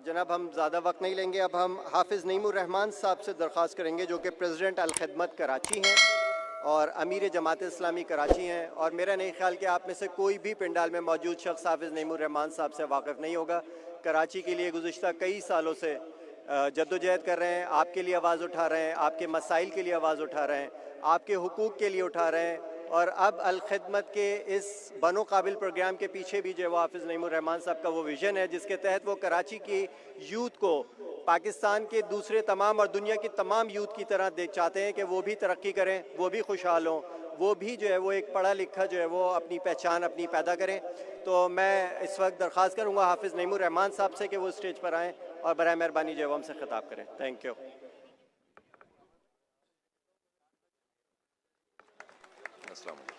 جناب ہم زیادہ وقت نہیں لیں گے. اب ہم حافظ نعیم الرحمان صاحب سے درخواست کریں گے جو کہ پریزیڈنٹ الخدمت کراچی ہیں اور امیر جماعت اسلامی کراچی ہیں, اور میرا نہیں خیال کہ آپ میں سے کوئی بھی پنڈال میں موجود شخص حافظ نعیم الرحمان صاحب سے واقف نہیں ہوگا. کراچی کے لیے گزشتہ کئی سالوں سے جدوجہد کر رہے ہیں, آپ کے لیے آواز اٹھا رہے ہیں, آپ کے مسائل کے لیے آواز اٹھا رہے ہیں, آپ کے حقوق کے لیے اٹھا رہے ہیں. اور اب الخدمت کے اس بنو قابل پروگرام کے پیچھے بھی جو حافظ نعیم الرحمان صاحب کا وہ ویژن ہے جس کے تحت وہ کراچی کی یوتھ کو پاکستان کے دوسرے تمام اور دنیا کی تمام یوتھ کی طرح چاہتے ہیں کہ وہ بھی ترقی کریں, وہ بھی خوشحال ہوں, وہ بھی جو ہے وہ ایک پڑھا لکھا جو ہے وہ اپنی پہچان اپنی پیدا کریں. تو میں اس وقت درخواست کروں گا حافظ نعیم الرحمان صاحب سے کہ وہ اسٹیج پر آئیں اور برائے مہربانی جو ہے وہ ہم سے خطاب کریں. Thank you. السلام علیکم.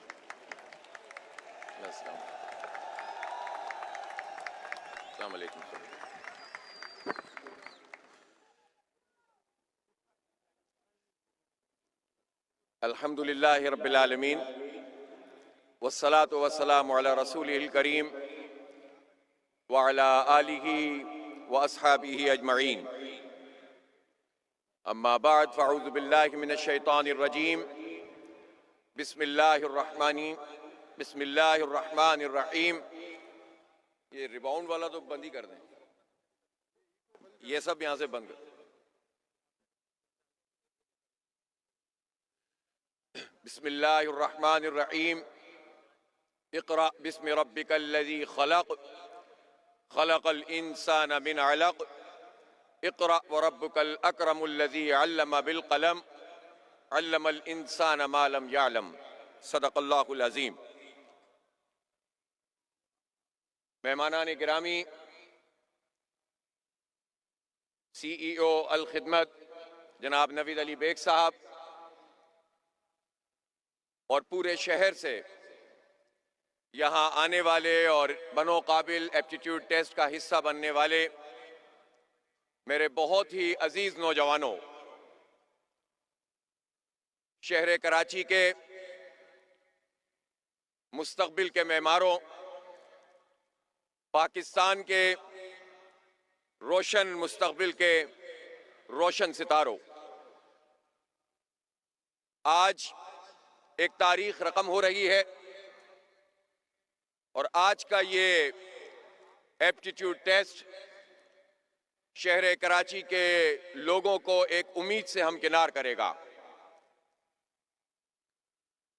السلام علیکم. الحمد للہ رب العالمین والصلاة والسلام علی رسولہ الکریم وعلی آلہ واصحابہ اجمعین. اما بعد فاعوذ باللہ من الشیطان الرجیم. بسم اللہ الرحمن الرحیم. یہ ریباؤنڈ والا تو بند ہی کر دیں, یہ سب یہاں سے بند کر. بسم اللہ الرحمن الرحیم. اقرأ بسم ربک الذی خلق خلق الانسان من علق اقرأ وربک الاکرم الذی علم بالقلم علم الانسان ما لم يعلم. صدق اللہ العظیم. مہمانان گرامی, سی ای او الخدمت جناب نوید علی بیگ صاحب اور پورے شہر سے یہاں آنے والے اور بنو قابل ایپٹیٹیوڈ ٹیسٹ کا حصہ بننے والے میرے بہت ہی عزیز نوجوانوں, شہر کراچی کے مستقبل کے معماروں, پاکستان کے روشن مستقبل کے روشن ستاروں, آج ایک تاریخ رقم ہو رہی ہے اور آج کا یہ ایپٹیٹیوڈ ٹیسٹ شہر کراچی کے لوگوں کو ایک امید سے ہمکنار کرے گا.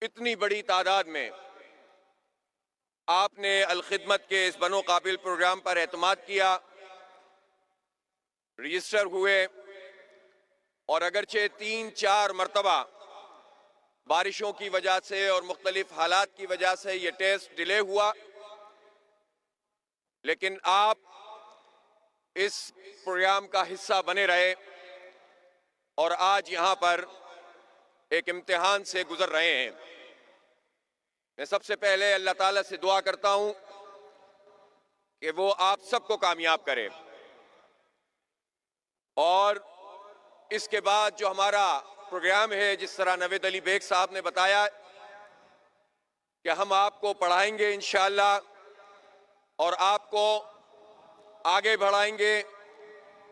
اتنی بڑی تعداد میں آپ نے الخدمت کے اس بنو قابل پروگرام پر اعتماد کیا, رجسٹر ہوئے, اور اگرچہ 3-4 مرتبہ بارشوں کی وجہ سے اور مختلف حالات کی وجہ سے یہ ٹیسٹ ڈیلے ہوا, لیکن آپ اس پروگرام کا حصہ بنے رہے اور آج یہاں پر ایک امتحان سے گزر رہے ہیں. میں سب سے پہلے اللہ تعالیٰ سے دعا کرتا ہوں کہ وہ آپ سب کو کامیاب کرے, اور اس کے بعد جو ہمارا پروگرام ہے, جس طرح نوید علی بیگ صاحب نے بتایا کہ ہم آپ کو پڑھائیں گے انشاءاللہ اور آپ کو آگے بڑھائیں گے.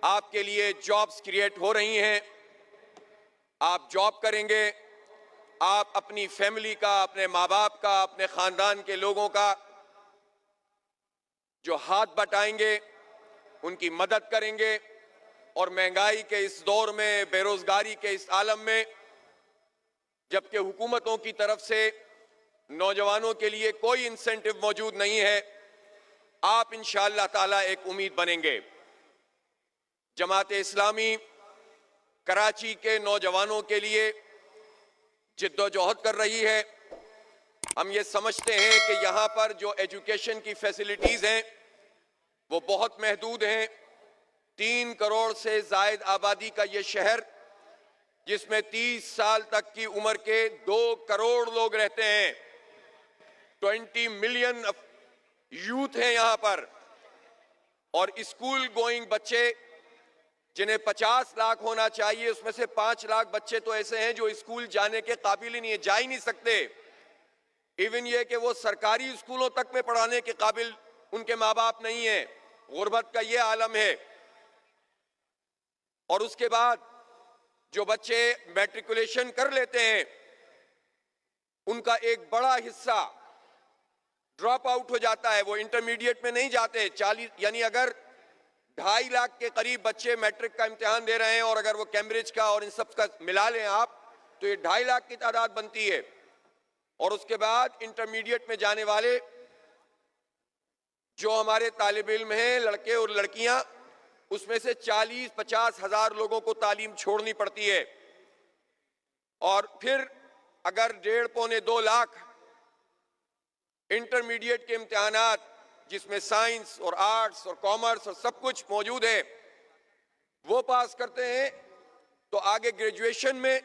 آپ کے لیے جابز کریٹ ہو رہی ہیں, آپ جاب کریں گے, آپ اپنی فیملی کا, اپنے ماں باپ کا, اپنے خاندان کے لوگوں کا جو ہاتھ بٹائیں گے ان کی مدد کریں گے, اور مہنگائی کے اس دور میں, بے روزگاری کے اس عالم میں, جبکہ حکومتوں کی طرف سے نوجوانوں کے لیے کوئی انسینٹو موجود نہیں ہے, آپ انشاءاللہ تعالی ایک امید بنیں گے. جماعت اسلامی کراچی کے نوجوانوں کے لیے جد و جہد کر رہی ہے. ہم یہ سمجھتے ہیں کہ یہاں پر جو ایجوکیشن کی فیسلٹیز ہیں وہ بہت محدود ہیں. 3 کروڑ سے زائد آبادی کا یہ شہر, جس میں 30 سال تک کی عمر کے 2 کروڑ لوگ رہتے ہیں, 20 ملین یوتھ ہیں یہاں پر, اور اسکول گوئنگ بچے جنہیں 50 لاکھ ہونا چاہیے, اس میں سے 5 لاکھ بچے تو ایسے ہیں جو اسکول جانے کے قابل ہی نہیں ہیں, جا ہی نہیں سکتے. ایون یہ کہ وہ سرکاری اسکولوں تک میں پڑھانے کے قابل ان کے ماں باپ نہیں ہیں. غربت کا یہ عالم ہے. اور اس کے بعد جو بچے میٹریکولیشن کر لیتے ہیں ان کا ایک بڑا حصہ ڈراپ آؤٹ ہو جاتا ہے, وہ انٹرمیڈیٹ میں نہیں جاتے. 40 یعنی اگر 2.5 لاکھ کے قریب بچے میٹرک کا امتحان دے رہے ہیں اور اگر وہ کیمبرج کا اور ان سب کا ملا لیں آپ تو یہ 2.5 لاکھ کی تعداد بنتی ہے. اور اس کے بعد انٹرمیڈیٹ میں جانے والے جو ہمارے طالب علم ہیں, لڑکے اور لڑکیاں, اس میں سے 40-50 ہزار لوگوں کو تعلیم چھوڑنی پڑتی ہے. اور پھر اگر 1.5-2 لاکھ انٹرمیڈیٹ کے امتحانات جس میں سائنس اور آرٹس اور کامرس اور سب کچھ موجود ہے وہ پاس کرتے ہیں تو آگے گریجویشن میں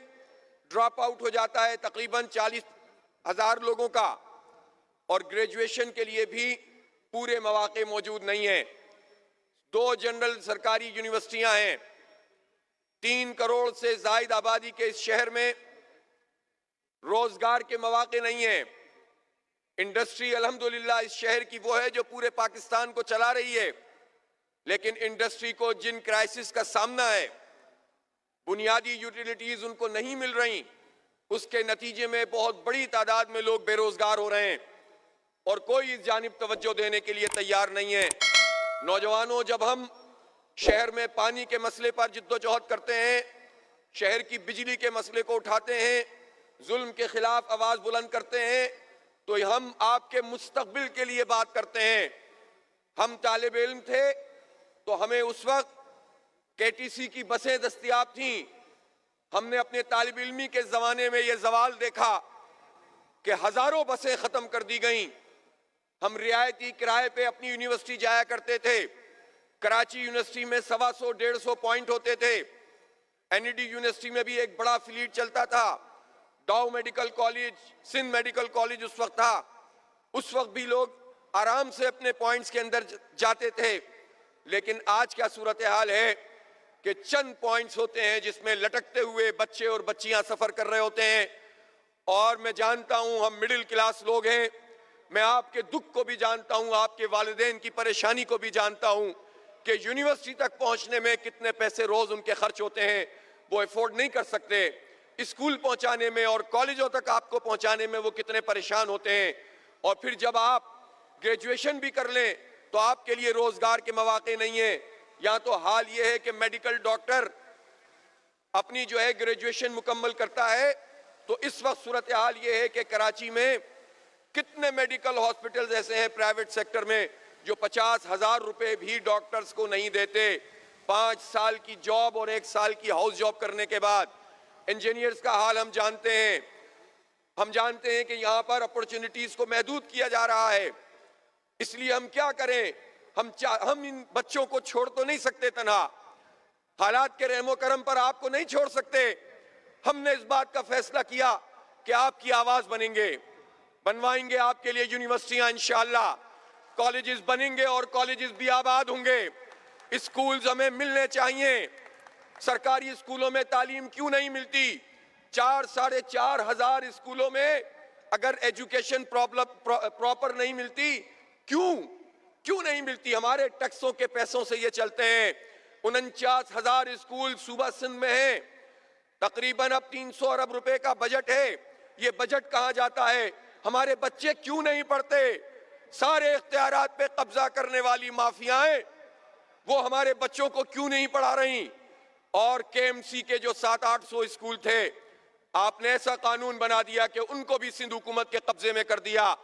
ڈراپ آؤٹ ہو جاتا ہے تقریباً 40,000 لوگوں کا, اور گریجویشن کے لیے بھی پورے مواقع موجود نہیں ہیں. 2 جنرل سرکاری یونیورسٹیاں ہیں, 3 کروڑ سے زائد آبادی کے اس شہر میں روزگار کے مواقع نہیں ہیں. انڈسٹری الحمدللہ اس شہر کی وہ ہے جو پورے پاکستان کو چلا رہی ہے, لیکن انڈسٹری کو جن کرائسس کا سامنا ہے, بنیادی یوٹیلیٹیز ان کو نہیں مل رہی, اس کے نتیجے میں بہت بڑی تعداد میں لوگ بے روزگار ہو رہے ہیں اور کوئی اس جانب توجہ دینے کے لیے تیار نہیں ہے. نوجوانوں, جب ہم شہر میں پانی کے مسئلے پر جدوجہد کرتے ہیں, شہر کی بجلی کے مسئلے کو اٹھاتے ہیں, ظلم کے خلاف آواز بلند کرتے ہیں, تو ہم آپ کے مستقبل کے لیے بات کرتے ہیں. ہم طالب علم تھے تو ہمیں اس وقت KTC کی بسیں دستیاب تھیں. ہم نے اپنے طالب علمی کے زمانے میں یہ زوال دیکھا کہ ہزاروں بسیں ختم کر دی گئیں. ہم رعایتی کرائے پہ اپنی یونیورسٹی جایا کرتے تھے. کراچی یونیورسٹی میں 125-150 پوائنٹ ہوتے تھے. NED یونیورسٹی میں بھی ایک بڑا فلیٹ چلتا تھا. Dow medical college, Sindh medical college اس وقت تھا. اس وقت بھی لوگ آرام سے اپنے پوائنٹس کے اندر جاتے تھے. لیکن آج کیا صورتحال ہے کہ چند پوائنٹس ہوتے ہیں جس میں لٹکتے ہوئے بچے اور بچیاں سفر کر رہے ہوتے ہیں. اور میں جانتا ہوں ہم مڈل کلاس لوگ ہیں, میں آپ کے دکھ کو بھی جانتا ہوں, آپ کے والدین کی پریشانی کو بھی جانتا ہوں کہ یونیورسٹی تک پہنچنے میں کتنے پیسے روز ان کے خرچ ہوتے ہیں, وہ افورڈ نہیں کر سکتے. اسکول پہنچانے میں اور کالجوں تک آپ کو پہنچانے میں وہ کتنے پریشان ہوتے ہیں. اور پھر جب آپ گریجویشن بھی کر لیں تو آپ کے لیے روزگار کے مواقع نہیں ہیں. یا تو حال یہ ہے کہ میڈیکل ڈاکٹر اپنی جو ہے گریجویشن مکمل کرتا ہے تو اس وقت صورتحال یہ ہے کہ کراچی میں کتنے میڈیکل ہاسپٹلز ایسے ہیں پرائیویٹ سیکٹر میں جو 50,000 روپے بھی ڈاکٹرز کو نہیں دیتے. 5 سال کی جاب اور 1 سال کی ہاؤس جاب کرنے کے بعد. انجینئرز کا حال ہم جانتے ہیں. ہم جانتے ہیں کہ یہاں پر اپورچونٹیز کو محدود کیا جا رہا ہے. اس لیے ہم کیا کریں, ہم ان بچوں کو چھوڑ تو نہیں سکتے تنہا. حالات کے رحم و کرم پر آپ کو نہیں چھوڑ سکتے. ہم نے اس بات کا فیصلہ کیا کہ آپ کی آواز بنیں گے, بنوائیں گے آپ کے لیے یونیورسٹیاں انشاءاللہ, کالجز بنیں گے اور کالجز بھی آباد ہوں گے. اسکولز ہمیں ملنے چاہیے. سرکاری اسکولوں میں تعلیم کیوں نہیں ملتی؟ 4-4.5 ہزار اسکولوں میں اگر ایجوکیشن پراپر نہیں ملتی, کیوں نہیں ملتی؟ ہمارے ٹیکسوں کے پیسوں سے یہ چلتے ہیں. 49,000 اسکول صوبہ سندھ میں ہیں. تقریباً اب 300 ارب روپے کا بجٹ ہے. یہ بجٹ کہاں جاتا ہے؟ ہمارے بچے کیوں نہیں پڑھتے؟ سارے اختیارات پہ قبضہ کرنے والی مافیائیں وہ ہمارے بچوں کو کیوں نہیں پڑھا رہی؟ اور KMC کے جو 700-800 اسکول تھے, آپ نے ایسا قانون بنا دیا کہ ان کو بھی سندھ حکومت کے قبضے میں کر دیا.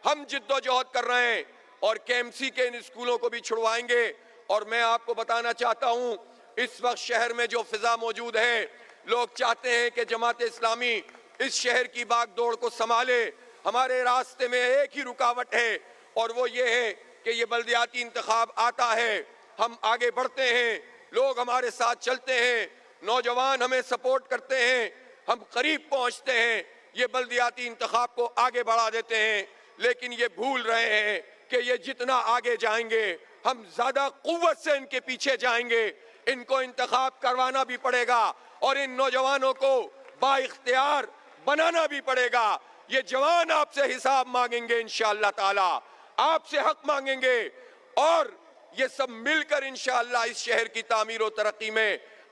ہم جد و جہد کر رہے ہیں اور KMC کے ان اسکولوں کو بھی چھڑوائیں گے. اور میں آپ کو بتانا چاہتا ہوں اس وقت شہر میں جو فضا موجود ہے, لوگ چاہتے ہیں کہ جماعت اسلامی اس شہر کی باغ دوڑ کو سنبھالے. ہمارے راستے میں ایک ہی رکاوٹ ہے اور وہ یہ ہے کہ یہ بلدیاتی انتخاب آتا ہے, ہم آگے بڑھتے ہیں, لوگ ہمارے ساتھ چلتے ہیں, نوجوان ہمیں سپورٹ کرتے ہیں, ہم قریب پہنچتے ہیں, یہ بلدیاتی انتخاب کو آگے بڑھا دیتے ہیں. لیکن یہ بھول رہے ہیں کہ یہ جتنا آگے جائیں گے ہم زیادہ قوت سے ان کے پیچھے جائیں گے. ان کو انتخاب کروانا بھی پڑے گا اور ان نوجوانوں کو با اختیار بنانا بھی پڑے گا. یہ جوان آپ سے حساب مانگیں گے انشاءاللہ تعالی, آپ سے حق مانگیں گے, اور یہ سب مل کر انشاءاللہ اس شہر کی تعمیر و ترقی میں